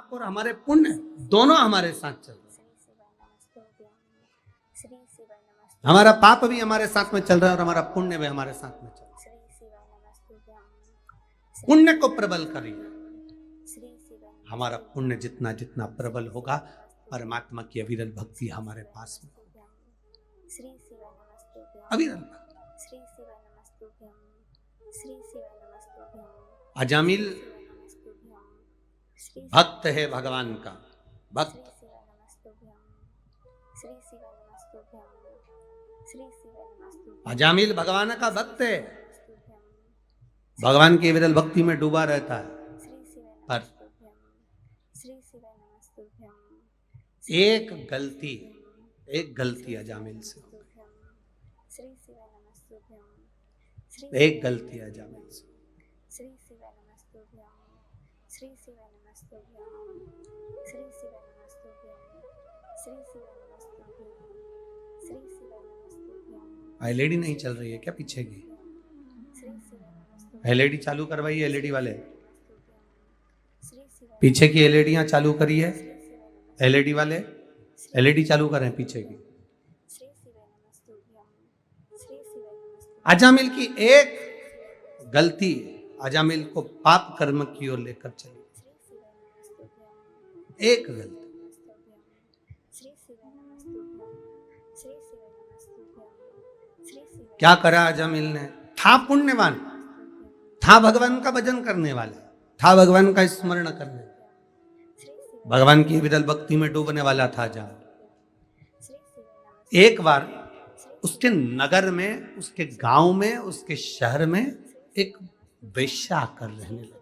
पाप और हमारे पुण्य दोनों हमारे साथ चल रहे हैं। हमारा पाप भी हमारे साथ में चल रहा है और हमारा पुण्य भी हमारे साथ में चल रहा है। पुण्य को प्रबल करिए। हमारा पुण्य जितना जितना प्रबल होगा, परमात्मा की अविरल भक्ति हमारे पास में अविरल। अजामिल भक्त है भगवान का, भक्त। अजामिल भगवान का भक्त है, भगवान की विरल भक्ति में डूबा रहता है। पर एक गलती अजामिल से हो गई, एक गलती अजामिल से। एलईडी नहीं चल रही है क्या पीछे की? एलईडी चालू करवाइए, एलईडी वाले पीछे की एलईडियां चालू करिए। एलईडी वाले एलईडी चालू करें पीछे की। अजामिल की एक गलती अजामिल को पाप कर्म की ओर लेकर चली। एक गलती। क्या करा अजामिल ने? था पुण्यवान, था भगवान का भजन करने वाला, था भगवान का स्मरण करने वाला, भगवान की विरल भक्ति में डूबने वाला था अजामिल। एक बार उसके नगर में, उसके गांव में, उसके शहर में एक वेश्या आकर रहने लगी।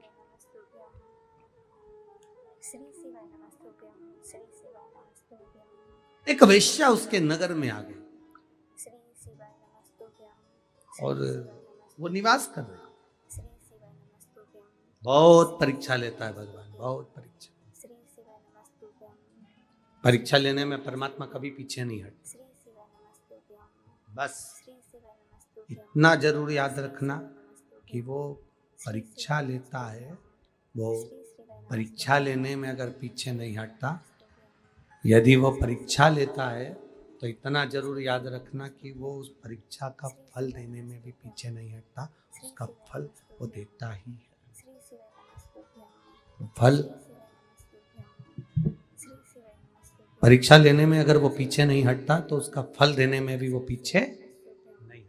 एक वेश्या उसके नगर में आ गई और वो निवास कर रही। बहुत परीक्षा लेता है भगवान, बहुत परीक्षा। परीक्षा लेने में परमात्मा कभी पीछे नहीं हटता। बस इतना जरूर याद रखना कि वो परीक्षा लेता है, वो परीक्षा लेने में अगर पीछे नहीं हटता। यदि वो परीक्षा लेता है तो इतना जरूर याद रखना कि वो उस परीक्षा का फल देने में भी पीछे नहीं हटता। उसका फल वो देता ही है। फल परीक्षा लेने में अगर वो पीछे नहीं हटता तो उसका फल देने में भी वो पीछे नहीं,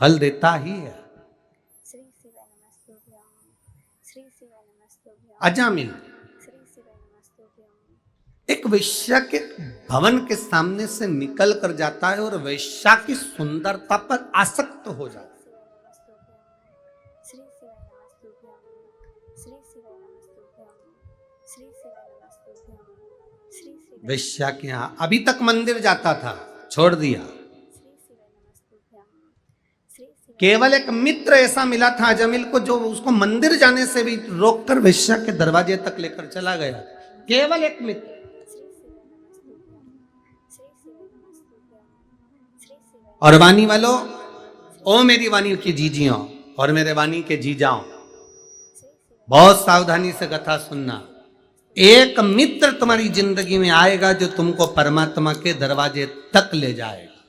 फल देता ही है। अजामिल एक वेश्या के भवन के सामने से निकल कर जाता है और वेश्या की सुंदरता पर आसक्त हो जाता है। वेश्या के यहां अभी तक मंदिर जाता था, छोड़ दिया। केवल एक मित्र ऐसा मिला था अजामिल को जो उसको मंदिर जाने से भी रोककर वेश्या के दरवाजे तक लेकर चला गया। केवल एक मित्र। और वाणी वालों, ओ मेरी वाणी की जीजियों और मेरे वाणी के जीजाओं, बहुत सावधानी से कथा सुनना। एक मित्र तुम्हारी जिंदगी में आएगा जो तुमको परमात्मा के दरवाजे तक ले जाएगा,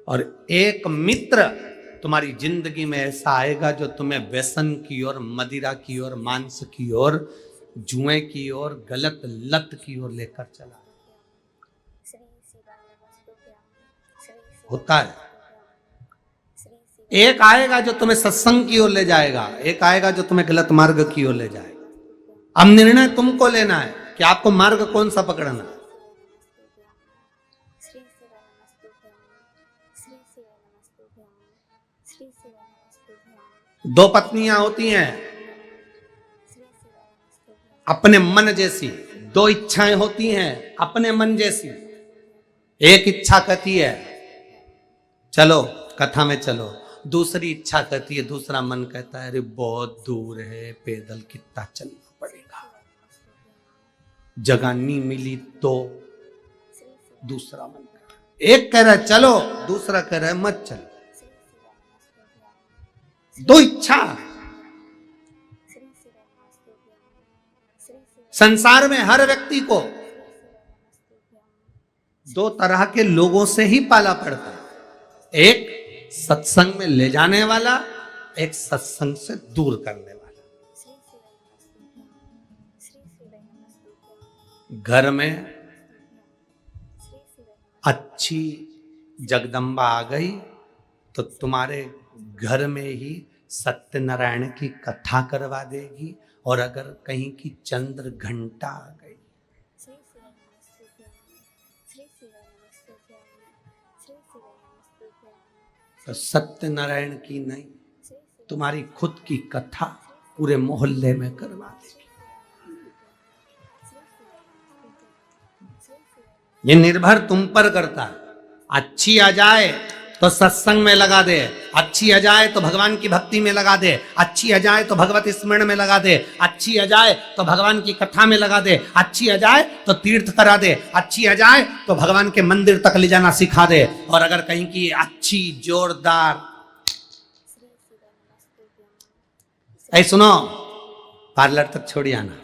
और एक मित्र तुम्हारी जिंदगी में ऐसा आएगा जो तुम्हें व्यसन की ओर, मदिरा की ओर, मांस की ओर, जुए की ओर, गलत लत की ओर लेकर चला। होता है। एक आएगा जो तुम्हें सत्संग की ओर ले जाएगा, एक आएगा जो तुम्हें गलत मार्ग की ओर ले जाएगा। अब निर्णय तुमको लेना है कि आपको मार्ग कौन सा पकड़ना है। दो पत्नियां होती हैं अपने मन जैसी, दो इच्छाएं होती हैं अपने मन जैसी। एक इच्छा कहती है चलो कथा में चलो, दूसरी इच्छा कहती है, दूसरा मन कहता है अरे बहुत दूर है, पैदल कितना चलना पड़ेगा, जगह नहीं मिली तो। दूसरा मन कह रहा है, एक कह रहा है चलो, दूसरा कह रहा है मत चलो। दो इच्छा। संसार में हर व्यक्ति को दो तरह के लोगों से ही पाला पड़ता है, एक सत्संग में ले जाने वाला, एक सत्संग से दूर करने वाला। घर में अच्छी जगदम्बा आ गई तो तुम्हारे घर में ही सत्यनारायण की कथा करवा देगी, और अगर कहीं की चंद्र घंटा आ गई तो सत्यनारायण की नहीं, तुम्हारी खुद की कथा पूरे मोहल्ले में करवा देगी। ये निर्भर तुम पर करता है। अच्छी आ जाए तो सत्संग में लगा दे, अच्छी आ जाए तो भगवान की भक्ति में लगा दे, अच्छी आ जाए तो भगवत स्मरण में लगा दे, अच्छी आ जाए तो भगवान की कथा में लगा दे, अच्छी आ जाए तो तीर्थ करा दे, अच्छी आ जाए तो भगवान के मंदिर तक ले जाना सिखा दे। और अगर कहीं की अच्छी जोरदार, ऐ सुनो, पार्लर तक छोड़ आना,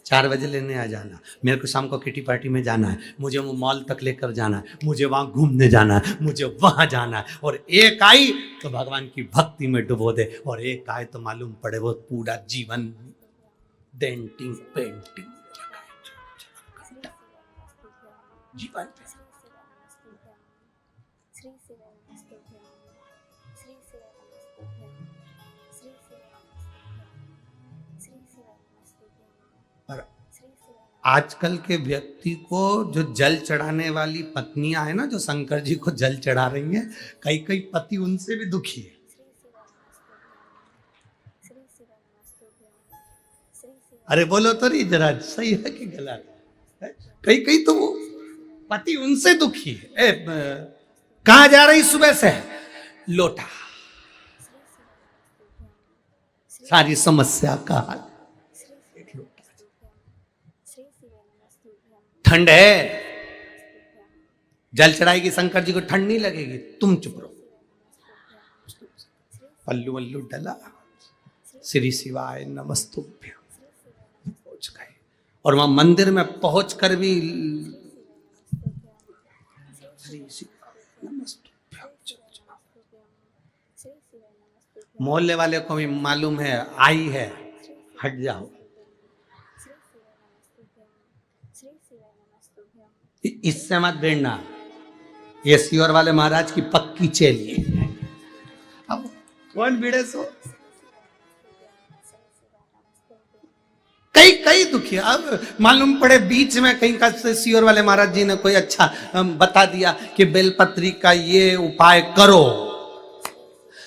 4 बजे लेने आ जाना, मेरे को शाम को किटी पार्टी में जाना है, मुझे वो मॉल तक लेकर जाना है, मुझे वहां घूमने जाना है, मुझे वहां जाना है। और एक आई तो भगवान की भक्ति में डुबो दे, और एक आए तो मालूम पड़े वो पूरा जीवन डेंटिंग पेंटिंग जीवन। आजकल के व्यक्ति को जो जल चढ़ाने वाली पत्नियां है ना, जो शंकर जी को जल चढ़ा रही हैं, कई कई पति उनसे भी दुखी है। अरे बोलो तो नहीं जरा, सही है कि गलत है? कई कई तो वो पति उनसे दुखी है। कहाँ जा रही सुबह से? लोटा। सारी समस्या का हाल ठंड है, जल चढ़ाएगी शंकर जी को, ठंड नहीं लगेगी, तुम चुप रहो। पल्लू वल्लू डला, श्री शिवाय नमस्तुभ्यं पहुंच गए। और वहां मंदिर में पहुंच कर भी श्री शिवाय नमस्तुभ्यं। मोहल्ले वाले को भी मालूम है आई है, हट जाओ। इससे मत भिड़ना, ये सियोर वाले महाराज की पक्की चेली है। अब कौन भिड़े सो? कई दुखी। अब मालूम पड़े बीच में कहीं का सियोर वाले महाराज जी ने कोई अच्छा बता दिया कि बेलपत्री का ये उपाय करो।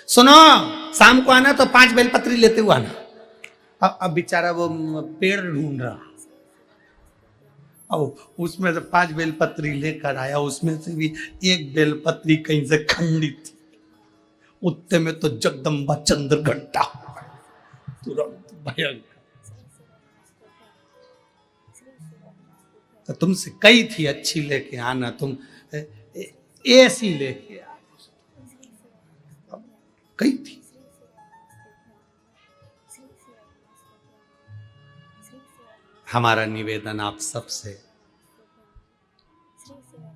सुनो, शाम को आना तो 5 बेलपत्री लेते हुए आना। अब बेचारा वो पेड़ ढूंढ रहा, अब उसमें से 5 बेलपत्री लेकर आया, उसमें से भी एक बेलपत्री कहीं से खंडित थी, उत्ते में तो जगदम्बा चंद्र घंटा तुरंत भयंकर। तो तुमसे कई थी अच्छी लेके आना, तुम ऐसी लेके आ, कई थी। हमारा निवेदन आप सबसे,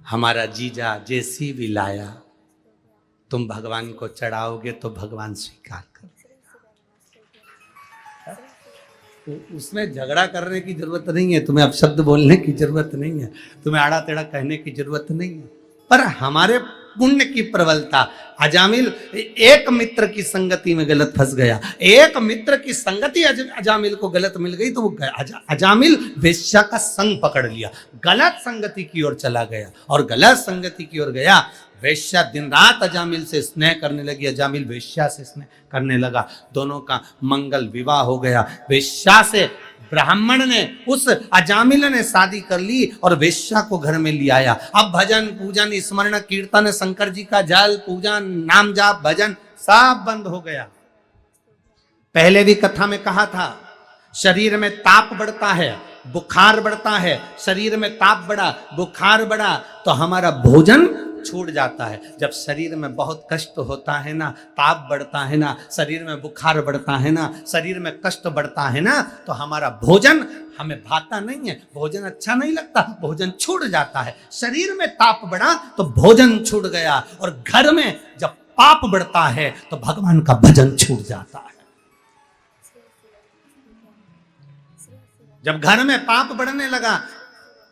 हमारा जीजा जैसी भी लाया तुम भगवान को चढ़ाओगे तो भगवान स्वीकार कर। तो उसमें झगड़ा करने की जरूरत नहीं है, तुम्हें अपशब्द बोलने की जरूरत नहीं है, तुम्हें आड़ा टेढ़ा कहने की जरूरत नहीं है। पर हमारे पुण्य की प्रबलता, अजामिल एक मित्र की संगति में गलत फंस गया, एक मित्र की संगति अजामिल को गलत मिल गई तो वो अजामिल वेश्या का संग पकड़ लिया, गलत संगति की ओर चला गया, और गलत संगति की ओर गया। वेश्या दिन रात अजामिल से स्नेह करने लगी, अजामिल वेश्या से स्नेह करने लगा, दोनों का मंगल विवाह हो गया। वेश्या से ब्राह्मण ने, उस अजामिल ने शादी कर ली और वेश्या को घर में ले आया। अब भजन पूजन स्मरण कीर्तन, शंकर जी का जल पूजन, नाम जाप भजन सब बंद हो गया। पहले भी कथा में कहा था, शरीर में ताप बढ़ता है, बुखार बढ़ता है, शरीर में ताप बढ़ा, बुखार बढ़ा तो हमारा भोजन छूट जाता है। जब शरीर में बहुत कष्ट होता है ना, ताप बढ़ता है ना, शरीर में बुखार बढ़ता है ना, शरीर में कष्ट बढ़ता है ना, तो हमारा भोजन हमें भाता नहीं है, भोजन अच्छा नहीं लगता, भोजन छूट जाता है। शरीर में ताप बढ़ा तो भोजन छूट गया, और घर में जब पाप बढ़ता है तो भगवान का भजन छूट जाता है। जब घर में पाप बढ़ने लगा,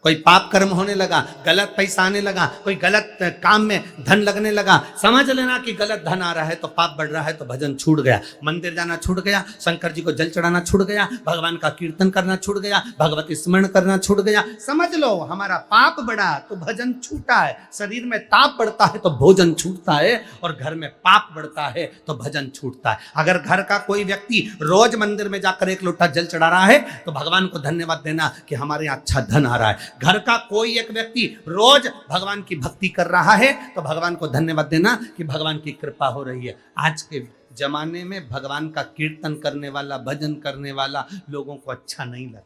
कोई पाप कर्म होने लगा, गलत पैसा आने लगा, कोई गलत काम में धन लगने लगा, समझ लेना कि गलत धन आ रहा है तो पाप बढ़ रहा है, तो भजन छूट गया। मंदिर जाना छूट गया, शंकर जी को जल चढ़ाना छूट गया, भगवान का कीर्तन करना छूट गया, भगवती स्मरण करना छूट गया। समझ लो हमारा पाप बढ़ा तो भजन छूटा है। शरीर में ताप बढ़ता है तो भोजन छूटता है, और घर में पाप बढ़ता है तो भजन छूटता है। अगर घर का कोई व्यक्ति रोज मंदिर में जाकर एक लोटा जल चढ़ा रहा है तो भगवान को धन्यवाद देना कि हमारे यहाँ अच्छा धन आ रहा है। घर का कोई एक व्यक्ति रोज भगवान की भक्ति कर रहा है तो भगवान को धन्यवाद देना कि भगवान की कृपा हो रही है। आज के जमाने में भगवान का कीर्तन करने वाला, भजन करने वाला लोगों को अच्छा नहीं लगता।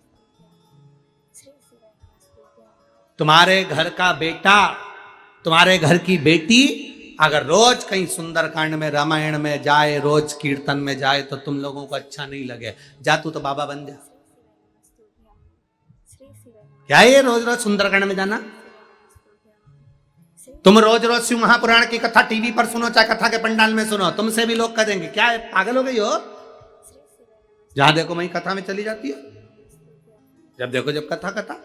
तुम्हारे घर का बेटा, तुम्हारे घर की बेटी अगर रोज कहीं सुंदरकांड में, रामायण में जाए, रोज कीर्तन में जाए, तो तुम लोगों को अच्छा नहीं लगे। जा तू तो बाबा बन जा। क्या ये रोज रोज सुंदरकांड में जाना? तुम रोज रोज शिव महापुराण की कथा टीवी पर सुनो, चाहे कथा के पंडाल में सुनो, तुमसे भी लोग कहेंगे क्या है, पागल हो गई हो? जहां देखो वहीं कथा में चली जाती हो, जब देखो जब कथा कथा।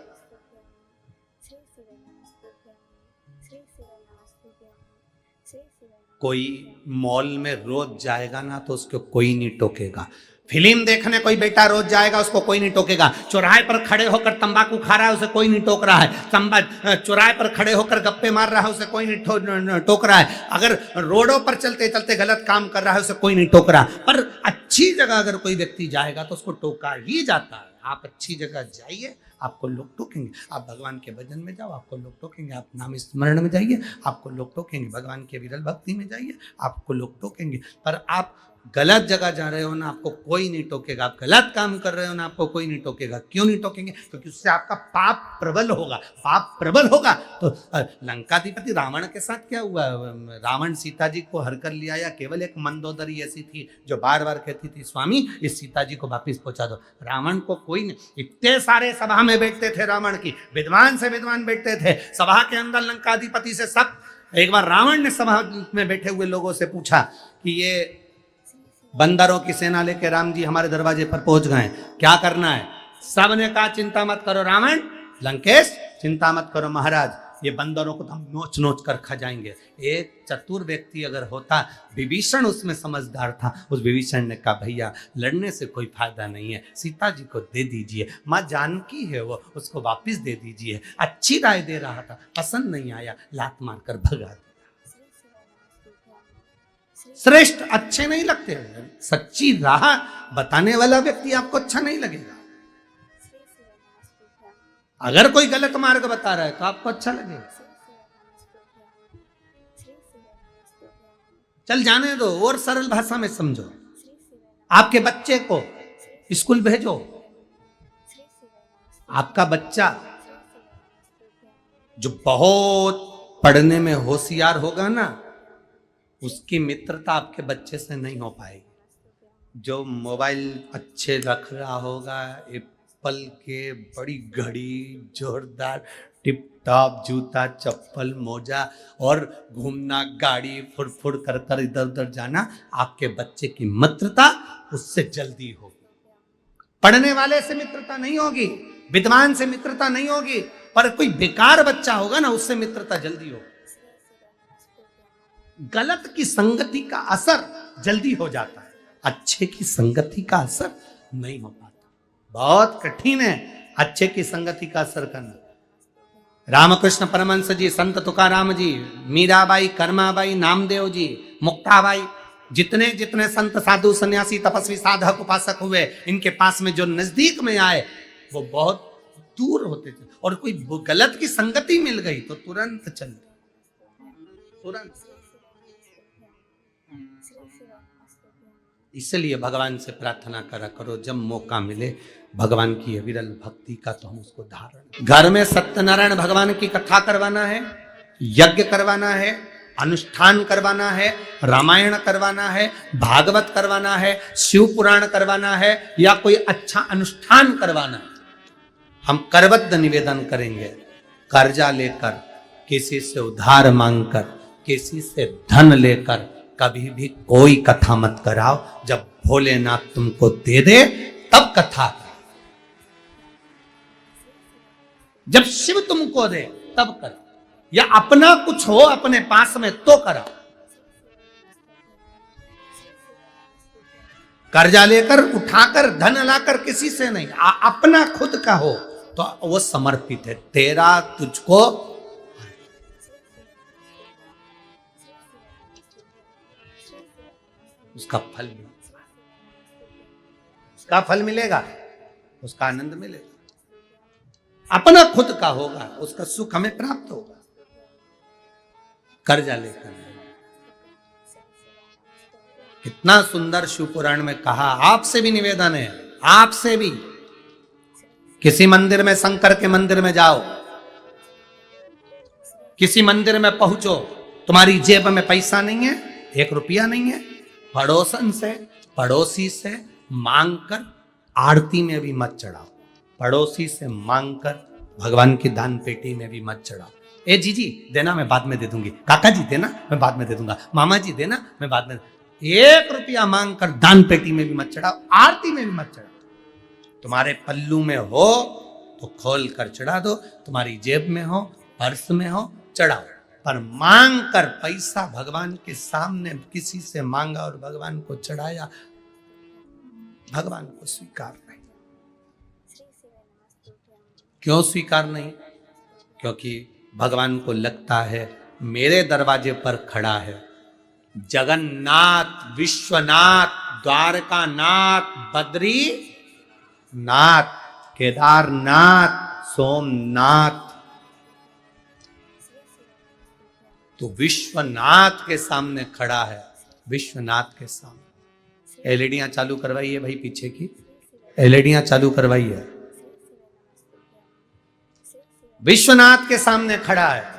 कोई मॉल में रोज जाएगा ना तो उसको कोई नहीं टोकेगा। फिल्म देखने कोई बेटा रोज जाएगा, उसको कोई नहीं टोकेगा। चौराहे पर खड़े होकर तंबाकू खा रहा है, उसे कोई नहीं टोक रहा है। चौराहे पर खड़े होकर गप्पे मार रहा है, उसे कोई नहीं टोक रहा है। अगर रोडों पर चलते चलते गलत काम कर रहा है, उसे कोई नहीं टोक रहा। पर अच्छी जगह अगर कोई व्यक्ति जाएगा तो उसको टोका ही जाता है। आप अच्छी जगह जाइए, आपको लोग टोकेंगे। आप भगवान के भजन में जाओ, आपको लोग टोकेंगे। आप नाम स्मरण में जाइए, आपको लोग टोकेंगे। भगवान के विरल भक्ति में जाइए, आपको लोग टोकेंगे। पर आप गलत जगह जा रहे हो ना, आपको कोई नहीं टोकेगा। आप गलत काम कर रहे हो ना, आपको कोई नहीं टोकेगा। क्यों नहीं टोकेंगे? क्योंकि उससे आपका पाप प्रबल होगा। पाप प्रबल होगा तो लंकाधिपति रावण के साथ क्या हुआ? रावण सीता जी को हर कर ले आया। केवल एक मंदोदरी ऐसी थी जो बार बार कहती थी, स्वामी इस सीता जी को वापिस पहुंचा दो। रावण को कोई नहीं। इतने सारे सभा में बैठते थे रावण की, विद्वान से विद्वान बैठते थे सभा के अंदर। लंकाधिपति से सब, एक बार रावण ने सभा में बैठे हुए लोगों से पूछा कि ये बंदरों की सेना लेके राम जी हमारे दरवाजे पर पहुंच गए, क्या करना है? सबने कहा चिंता मत करो रावण, लंकेश चिंता मत करो महाराज, ये बंदरों को तो हम नोच नोच कर खा जाएंगे। एक चतुर व्यक्ति अगर होता, विभीषण उसमें समझदार था, उस विभीषण ने कहा भैया लड़ने से कोई फायदा नहीं है, सीता जी को दे दीजिए। माँ जानकी है वो, उसको वापिस दे दीजिए। अच्छी राय दे रहा था, पसंद नहीं आया, लात मारकर भगा दिया। श्रेष्ठ अच्छे नहीं लगते, सच्ची राह बताने वाला व्यक्ति आपको अच्छा नहीं लगेगा। अगर कोई गलत मार्ग बता रहा है तो आपको अच्छा लगेगा। चल जाने दो, और सरल भाषा में समझो। आपके बच्चे को स्कूल भेजो, आपका बच्चा जो बहुत पढ़ने में होशियार होगा ना, उसकी मित्रता आपके बच्चे से नहीं हो पाएगी। जो मोबाइल अच्छे रख रहा होगा, एप्पल के बड़ी घड़ी, जोरदार टिप टॉप जूता, चप्पल, मोजा, और घूमना, गाड़ी फुर फुर कर कर इधर उधर जाना, आपके बच्चे की मित्रता उससे जल्दी होगी। पढ़ने वाले से मित्रता नहीं होगी, विद्वान से मित्रता नहीं होगी, पर कोई बेकार बच्चा होगा ना, उससे मित्रता जल्दी होगी। गलत की संगति का असर जल्दी हो जाता है, अच्छे की संगति का असर नहीं हो पाता। बहुत कठिन है अच्छे की संगति का असर करना। रामकृष्ण परमहंस जी, संत तुकाराम जी, मीराबाई, कर्माबाई, नामदेव जी, मुक्ताबाई, जितने जितने संत साधु सन्यासी तपस्वी साधक उपासक हुए, इनके पास में जो नजदीक में आए वो बहुत दूर होते थे। और कोई गलत की संगति मिल गई तो तुरंत चल, तुरंत। इसलिए भगवान से प्रार्थना करा करो, जब मौका मिले भगवान की विरल भक्ति का, तो हम उसको धारण। घर में सत्यनारायण भगवान की कथा करवाना है यज्ञ करवाना है, अनुष्ठान करवाना है, रामायण करवाना है, भागवत करवाना है, शिव पुराण करवाना है, या कोई अच्छा अनुष्ठान करवाना है, हम करबद्ध निवेदन करेंगे। कर्जा लेकर, किसी से उधार मांगकर, किसी से धन लेकर कभी भी कोई कथा मत कराओ। जब भोलेनाथ तुमको दे दे तब कथा करो, जब शिव तुमको दे तब करो, या अपना कुछ हो अपने पास में तो कराओ। कर्जा लेकर, उठाकर, धन लाकर किसी से नहीं, अपना खुद का हो तो वो समर्पित है। तेरा तुझको उसका फल मिलेगा, उसका फल मिलेगा, उसका आनंद मिलेगा। अपना खुद का होगा, उसका सुख हमें प्राप्त होगा। कर्जा लेकर कितना सुंदर शिव पुराण में कहा। आपसे भी निवेदन है, आपसे भी, किसी मंदिर में, शंकर के मंदिर में जाओ, किसी मंदिर में पहुंचो, तुम्हारी जेब में पैसा नहीं है, 1 रुपया नहीं है, पड़ोसन से, पड़ोसी से मांगकर आरती में भी मत चढ़ाओ। पड़ोसी से मांगकर भगवान की दान पेटी में भी मत चढ़ाओ। ए जीजी देना, मैं बाद में दे दूंगी, काका जी देना, मैं बाद में दे दूंगा, मामा जी देना, मैं बाद में। 1 रुपया मांगकर दान पेटी में भी मत चढ़ाओ, आरती में भी मत चढ़ाओ। तुम्हारे पल्लू में हो तो खोल कर चढ़ा दो, तुम्हारी जेब में हो, पर्स में हो, चढ़ाओ। पर मांग कर पैसा भगवान के सामने किसी से मांगा और भगवान को चढ़ाया, भगवान को स्वीकार नहीं। क्यों स्वीकार नहीं? क्योंकि भगवान को लगता है मेरे दरवाजे पर खड़ा है जगन्नाथ, विश्वनाथ, द्वारकानाथ, बद्रीनाथ, केदारनाथ, सोमनाथ। तो विश्वनाथ के सामने खड़ा है, विश्वनाथ के सामने। एलईडियां चालू करवाइए भाई, पीछे की एलईडियां चालू करवाइए। विश्वनाथ के सामने खड़ा है,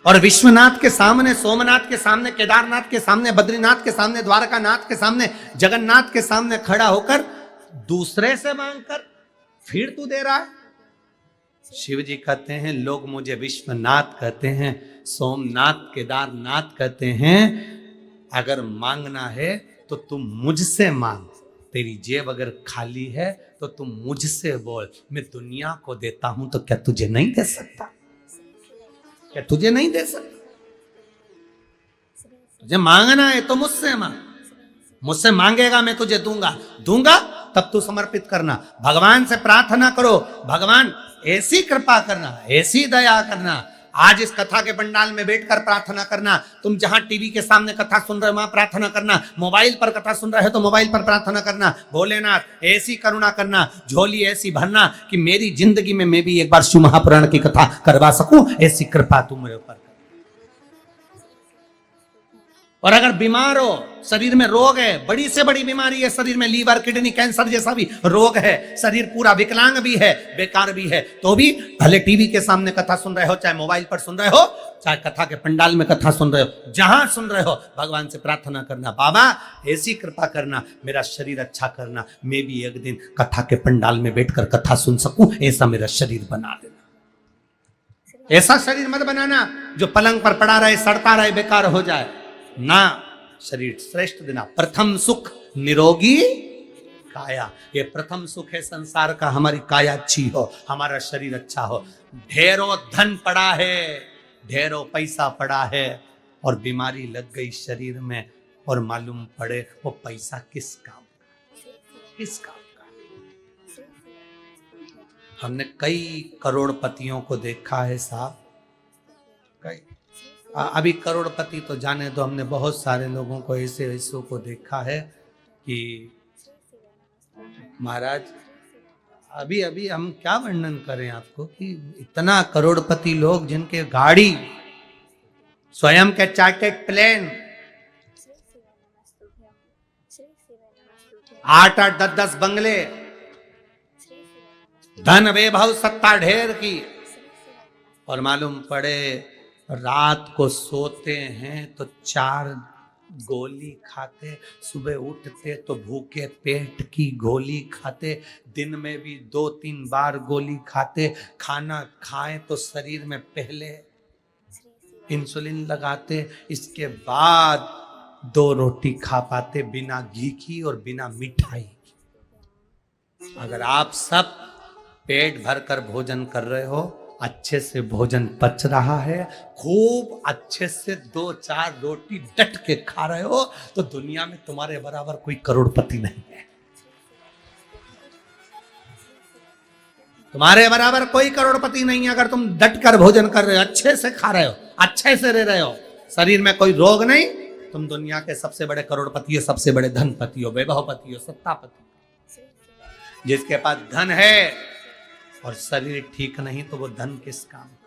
और विश्वनाथ के सामने, सोमनाथ के सामने, केदारनाथ के सामने, बद्रीनाथ के सामने, द्वारकानाथ के सामने, जगन्नाथ के सामने खड़ा होकर दूसरे से मांगकर फिर तू दे रहा है। शिव जी कहते हैं लोग मुझे विश्वनाथ कहते हैं, सोमनाथ, केदारनाथ कहते हैं। अगर मांगना है तो तुम मुझसे मांग। तेरी जेब अगर खाली है तो तुम मुझसे बोल। मैं दुनिया को देता हूं तो क्या तुझे नहीं दे सकता? क्या तुझे नहीं दे सकता? तुझे मांगना है तो मुझसे मांग। मुझसे मांगेगा मैं तुझे दूंगा, दूंगा तब तू समर्पित करना। भगवान से प्रार्थना करो, भगवान ऐसी कृपा करना, ऐसी दया करना। आज इस कथा के पंडाल में बैठकर प्रार्थना करना। तुम जहां टीवी के सामने कथा सुन रहे हो वहां प्रार्थना करना। मोबाइल पर कथा सुन रहे हो तो मोबाइल पर प्रार्थना करना। भोलेनाथ ऐसी करुणा करना, झोली ऐसी भरना कि मेरी जिंदगी में मैं भी एक बार शिव महापुराण की कथा करवा सकूं, ऐसी कृपा तू मेरे ऊपर। और अगर बीमार हो, शरीर में रोग है, बड़ी से बड़ी बीमारी है शरीर में, लीवर, किडनी, कैंसर जैसा भी रोग है, शरीर पूरा विकलांग भी है, बेकार भी है, तो भी भले टीवी के सामने कथा सुन रहे हो, चाहे मोबाइल पर सुन रहे हो, चाहे कथा के पंडाल में कथा सुन रहे हो, जहां सुन रहे हो, भगवान से प्रार्थना करना, बाबा ऐसी कृपा करना, मेरा शरीर अच्छा करना, मैं भी एक दिन कथा के पंडाल में बैठकर कथा सुन सकूं, ऐसा मेरा शरीर बना देना। ऐसा शरीर मत बनाना जो पलंग पर पड़ा रहे, सड़ता रहे, बेकार हो जाए ना। शरीर श्रेष्ठ देना। प्रथम सुख निरोगी काया, ये प्रथम सुख है संसार का। हमारी काया अच्छी हो, हमारा शरीर अच्छा हो। ढेरों धन पड़ा है, ढेरों पैसा पड़ा है, और बीमारी लग गई शरीर में, और मालूम पड़े वो पैसा किस काम का, किस काम का। हमने कई करोड़पतियों को देखा है साहब, कई। अभी करोड़पति तो जाने दो, हमने बहुत सारे लोगों को ऐसे ऐसों को देखा है कि महाराज अभी अभी हम क्या वर्णन करें आपको कि इतना करोड़पति लोग जिनके गाड़ी स्वयं के चार्टेड प्लेन 8-8, 10-10 बंगले, धन वैभव सत्ता ढेर की, और मालूम पड़े रात को सोते हैं तो 4 गोली खाते, सुबह उठते तो भूखे पेट की गोली खाते, दिन में भी 2-3 बार गोली खाते, खाना खाएं तो शरीर में पहले इंसुलिन लगाते, इसके बाद 2 रोटी खा पाते बिना घी की और बिना मिठाई की। अगर आप सब पेट भरकर भोजन कर रहे हो, अच्छे से भोजन पच रहा है, खूब अच्छे से 2-4 रोटी डट के खा रहे हो, तो दुनिया में तुम्हारे बराबर कोई करोड़पति नहीं है। तुम्हारे बराबर कोई करोड़पति नहीं है। अगर तुम डट कर भोजन कर रहे हो, अच्छे से खा रहे हो, अच्छे से रह रहे हो, शरीर में कोई रोग नहीं, तुम दुनिया के सबसे बड़े करोड़पति हो, सबसे बड़े धनपति हो, वैभवपति हो, सत्तापति। जिसके पास धन है और शरीर ठीक नहीं तो वो धन किस काम का।